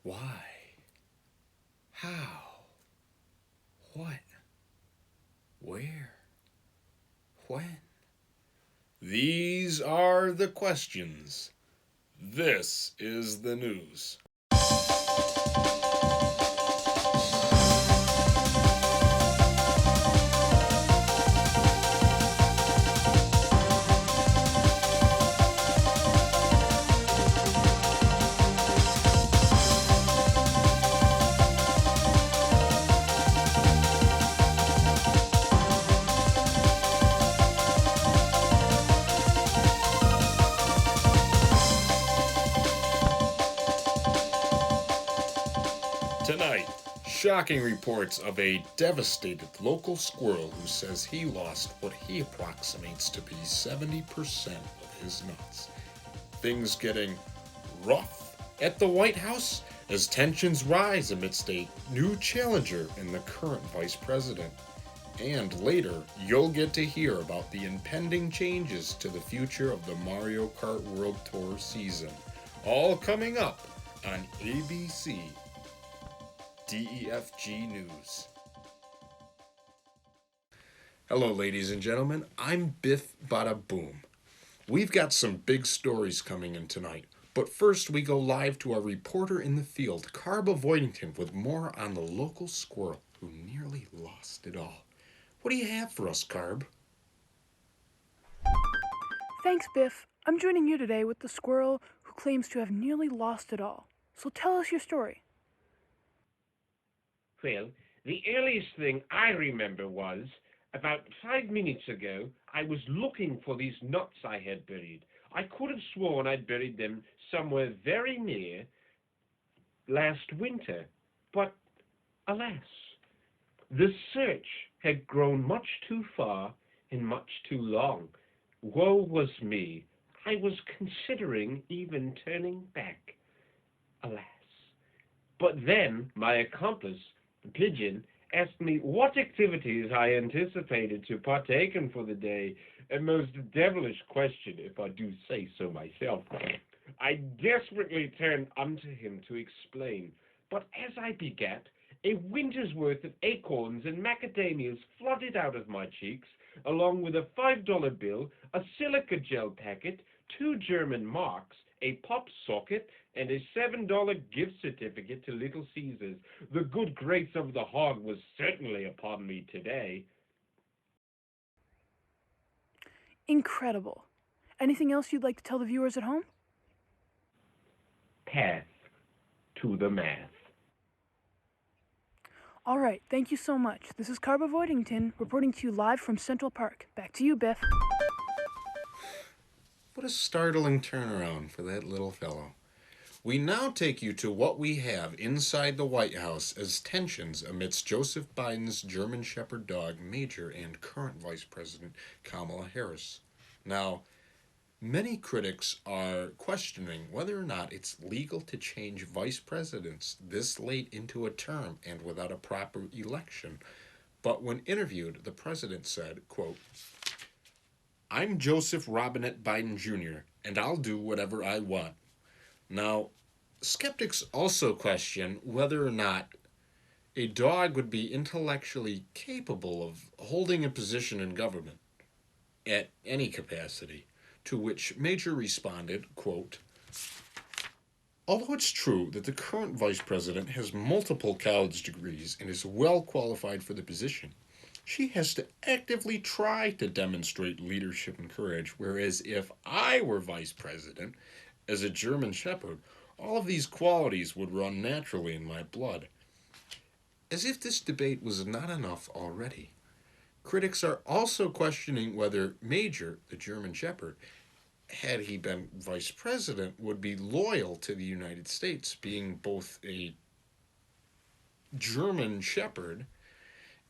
Why? How? What? Where? When? These are the questions. This is the news. Tonight, shocking reports of a devastated local squirrel who says he lost what he approximates to be 70% of his nuts. Things getting rough at the White House as tensions rise amidst a new challenger in the current vice president. And later, you'll get to hear about the impending changes to the future of the Mario Kart World Tour season. All coming up on ABCDEFG News. Hello, ladies and gentlemen. I'm Biff Bada Boom. We've got some big stories coming in tonight, but first we go live to our reporter in the field, Carb Avoidington, with more on the local squirrel who nearly lost it all. What do you have for us, Carb? Thanks, Biff. I'm joining you today with the squirrel who claims to have nearly lost it all. So tell us your story. Well, the earliest thing I remember was, about 5 minutes ago, I was looking for these nuts I had buried. I could have sworn I'd buried them somewhere very near last winter, but alas, the search had grown much too far and much too long. Woe was me. I was considering even turning back. Alas. But then my accomplice, the pigeon, asked me what activities I anticipated to partake in for the day. A most devilish question, if I do say so myself. I desperately turned unto him to explain, but as I began, a winter's worth of acorns and macadamias flooded out of my cheeks, along with a $5 bill, a silica gel packet, 2 German marks, a pop socket, and a $7 gift certificate to Little Caesars. The good grace of the hog was certainly upon me today. Incredible. Anything else you'd like to tell the viewers at home? Path to the math. All right, thank you so much. This is Carb Avoidington reporting to you live from Central Park. Back to you, Biff. What a startling turnaround for that little fellow. We now take you to what we have inside the White House as tensions amidst Joseph Biden's German Shepherd dog, Major, and current Vice President Kamala Harris. Now, many critics are questioning whether or not it's legal to change vice presidents this late into a term and without a proper election. But when interviewed, the president said, quote, "I'm Joseph Robinette Biden Jr., and I'll do whatever I want." Now, skeptics also question whether or not a dog would be intellectually capable of holding a position in government at any capacity, to which Major responded, quote, "Although it's true that the current vice president has multiple college degrees and is well qualified for the position, she has to actively try to demonstrate leadership and courage, whereas if I were vice president, as a German Shepherd, all of these qualities would run naturally in my blood." As if this debate was not enough already, critics are also questioning whether Major, the German Shepherd, had he been vice president, would be loyal to the United States, being both a German Shepherd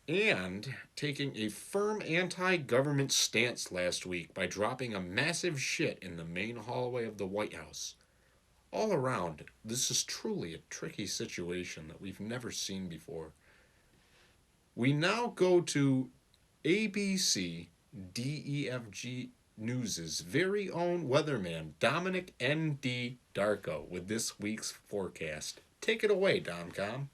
and taking a firm anti-government stance last week by dropping a massive shit in the main hallway of the White House. All around, this is truly a tricky situation that we've never seen before. We now go to ABCDEFG News' very own weatherman, Dominic N.D. Darko, with this week's forecast. Take it away, Domcom.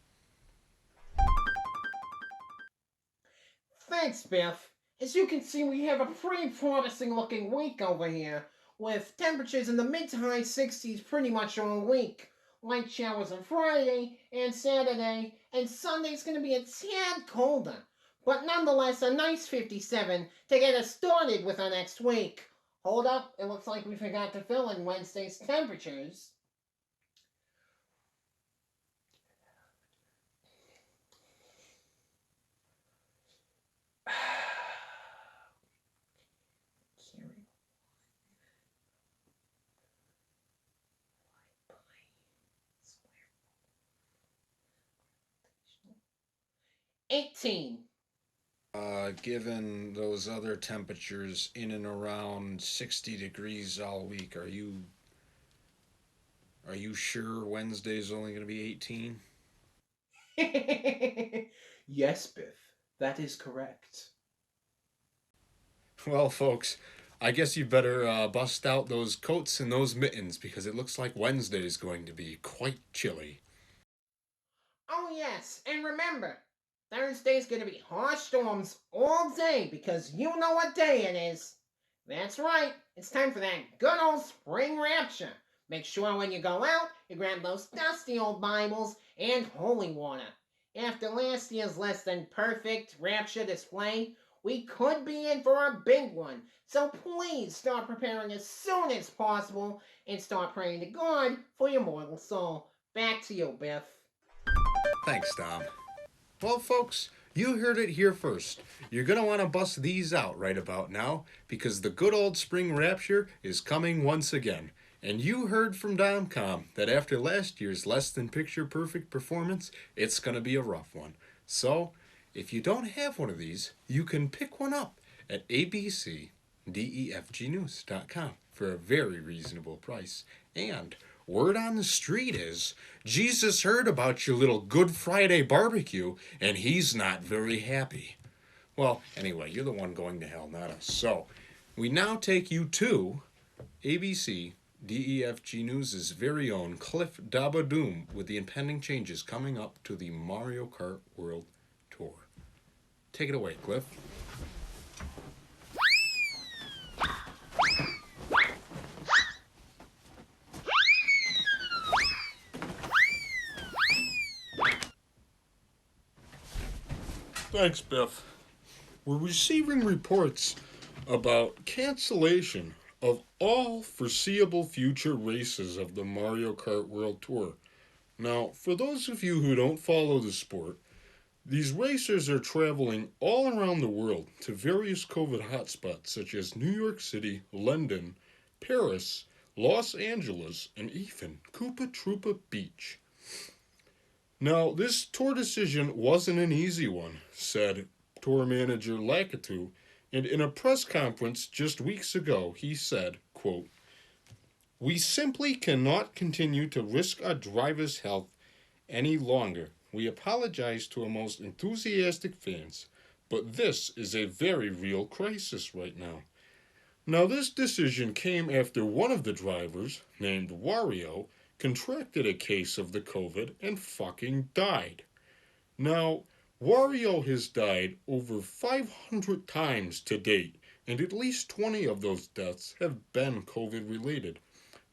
Thanks, Biff. As you can see, we have a pretty promising looking week over here, with temperatures in the mid to high 60s pretty much all week. Light showers on Friday and Saturday, and Sunday's going to be a tad colder, but nonetheless a nice 57 to get us started with our next week. Hold up, it looks like we forgot to fill in Wednesday's temperatures. Carry 18. Given those other temperatures in and around 60 degrees all week, are you sure Wednesday's only going to be 18? Yes, Biff, that is correct. Well, folks, I guess you better bust out those coats and those mittens because it looks like Wednesday's going to be quite chilly. Oh, yes, and remember, Thursday's gonna be harsh storms all day because you know what day it is. That's right, it's time for that good old spring rapture. Make sure when you go out, you grab those dusty old Bibles and holy water. After last year's less than perfect rapture display, we could be in for a big one. So please start preparing as soon as possible and start praying to God for your mortal soul. Back to you, Biff. Thanks, Dom. Well, folks, you heard it here first. You're going to want to bust these out right about now because the good old spring rapture is coming once again. And you heard from Domcom that after last year's less than picture perfect performance, it's going to be a rough one. So, if you don't have one of these, you can pick one up at ABCDEFGnews.com for a very reasonable price. And word on the street is Jesus heard about your little Good Friday barbecue and he's not very happy. Well, anyway, you're the one going to hell, not us. So, we now take you to ABCDEFG News' very own Cliff Dabadoom with the impending changes coming up to the Mario Kart World Tour. Take it away, Cliff. Thanks, Biff. We're receiving reports about cancellation of all foreseeable future races of the Mario Kart World Tour. Now, for those of you who don't follow the sport, these racers are traveling all around the world to various COVID hotspots such as New York City, London, Paris, Los Angeles, and even Koopa Troopa Beach. Now, this tour decision wasn't an easy one, said tour manager Lakitu, and in a press conference just weeks ago, he said, quote, "We simply cannot continue to risk our drivers' health any longer. We apologize to our most enthusiastic fans, but this is a very real crisis right now." Now, this decision came after one of the drivers, named Wario, contracted a case of the COVID and fucking died. Now, Wario has died over 500 times to date, and at least 20 of those deaths have been COVID related.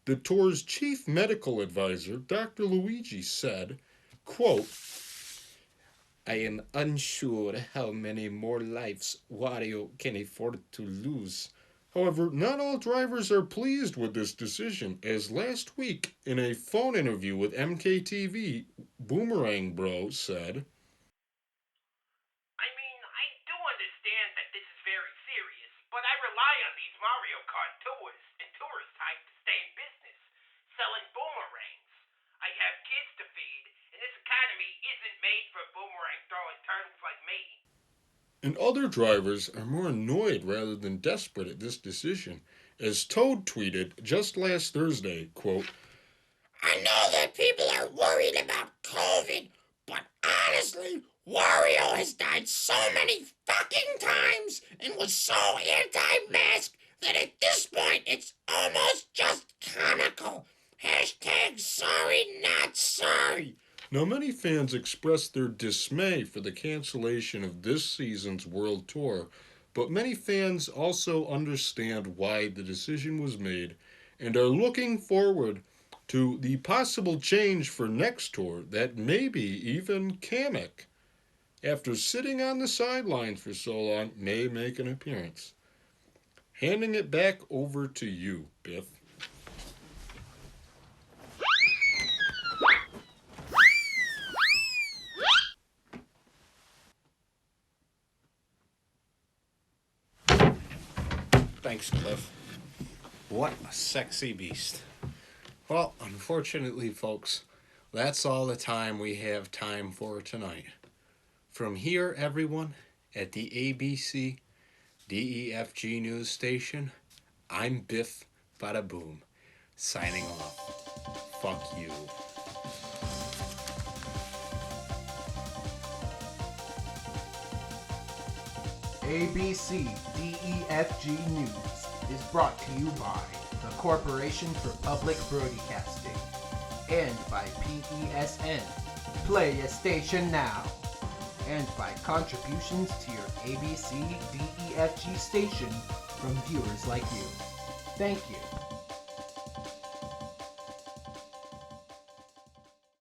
The tour's chief medical advisor, Dr. Luigi, said, quote, "I am unsure how many more lives Wario can afford to lose." However, not all drivers are pleased with this decision, as last week, in a phone interview with MKTV, Boomerang Bro said, I mean, I do understand that this is very serious, but I rely on these Mario Kart tours and tourist hype to stay in business, selling boomerangs. I have kids to feed, and this economy isn't made for boomerang throwing turtles like me. and other drivers are more annoyed rather than desperate at this decision, as Toad tweeted just last Thursday, quote, "I know that people are worried about COVID, but honestly, Wario has died so many fucking times and was so anti-mask that at this sorry. Now, many fans expressed their dismay for the cancellation of this season's World Tour, but many fans also understand why the decision was made and are looking forward to the possible change for next tour that maybe even Kamek, after sitting on the sidelines for so long, may make an appearance. Handing it back over to you, Biff. Thanks, Cliff. What a sexy beast. Well, unfortunately, folks, that's all the time we have time for tonight. From here, everyone, at the ABCDEFG news station, I'm Biff Bada Boom, signing off. Fuck you. ABCDEFG News is brought to you by the Corporation for Public Broadcasting and by PESN, Play a Station Now, and by contributions to your ABCDEFG station from viewers like you. Thank you.